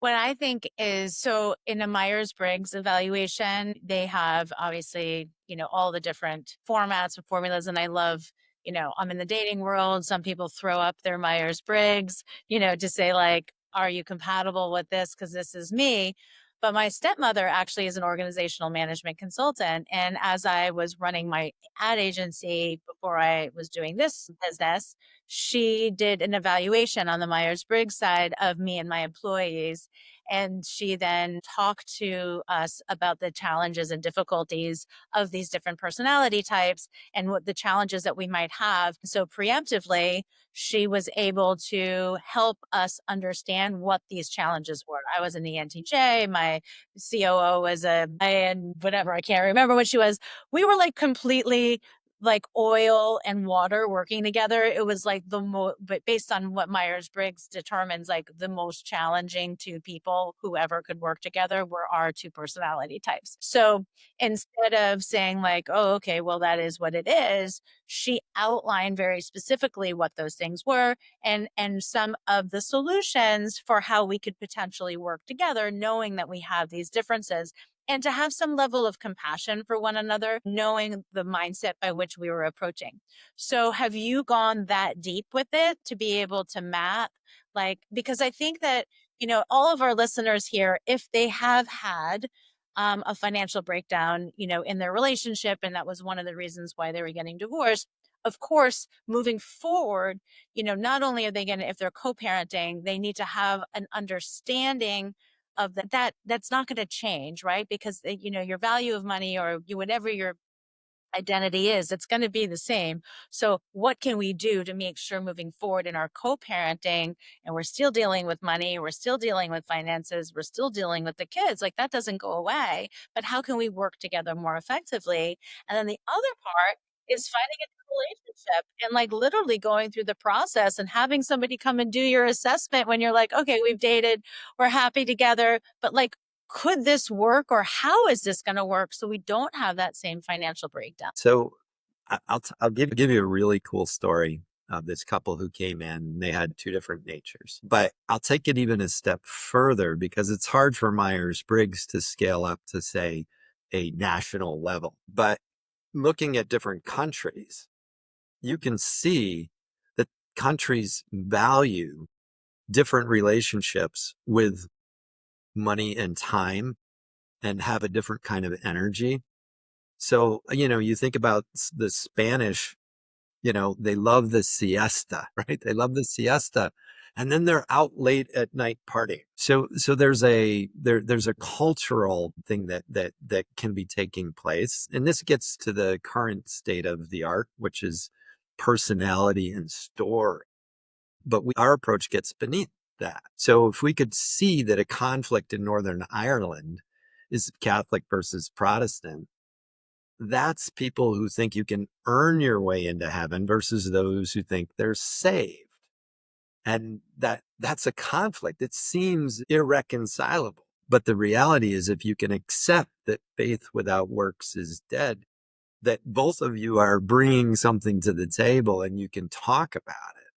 What I think is so in a Myers-Briggs evaluation, they have obviously, all the different formats and formulas. And I love, I'm in the dating world. Some people throw up their Myers-Briggs, to say, like, are you compatible with this? Because this is me. But my stepmother actually is an organizational management consultant. And as I was running my ad agency before I was doing this business, she did an evaluation on the Myers-Briggs side of me and my employees. And she then talked to us about the challenges and difficulties of these different personality types and what the challenges that we might have. So preemptively, she was able to help us understand what these challenges were. I was an ENTJ, my COO was and whatever, I can't remember what she was. We were like completely like oil and water working together. It was like but based on what Myers-Briggs determines, like the most challenging two people who ever could work together were our two personality types. So instead of saying like, oh, okay, well, that is what it is, she outlined very specifically what those things were and some of the solutions for how we could potentially work together, knowing that we have these differences and to have some level of compassion for one another, knowing the mindset by which we were approaching. So, have you gone that deep with it to be able to map? Like, because I think that, all of our listeners here, if they have had a financial breakdown, in their relationship, and that was one of the reasons why they were getting divorced. Of course, moving forward, not only are they going to, if they're co-parenting, they need to have an understanding of that's not going to change, right? Because your value of money or whatever your identity is, it's going to be the same. So what can we do to make sure moving forward in our co-parenting, and we're still dealing with money, we're still dealing with finances, we're still dealing with the kids, like that doesn't go away, but how can we work together more effectively? And then the other part is finding a new relationship and like literally going through the process and having somebody come and do your assessment when you're like, okay, we've dated, we're happy together, but like, could this work or how is this going to work so we don't have that same financial breakdown? So I'll give you a really cool story of this couple who came in. They had two different natures, but I'll take it even a step further because it's hard for Myers-Briggs to scale up to say a national level. But looking at different countries, you can see that countries value different relationships with money and time and have a different kind of energy. So, you think about the Spanish, they love the siesta, right? They love the siesta. And then they're out late at night partying. So there's a cultural thing that can be taking place. And this gets to the current state of the art, which is personality and story. But our approach gets beneath that. So if we could see that a conflict in Northern Ireland is Catholic versus Protestant, that's people who think you can earn your way into heaven versus those who think they're saved. And that's a conflict. It seems irreconcilable. But the reality is, if you can accept that faith without works is dead, that both of you are bringing something to the table and you can talk about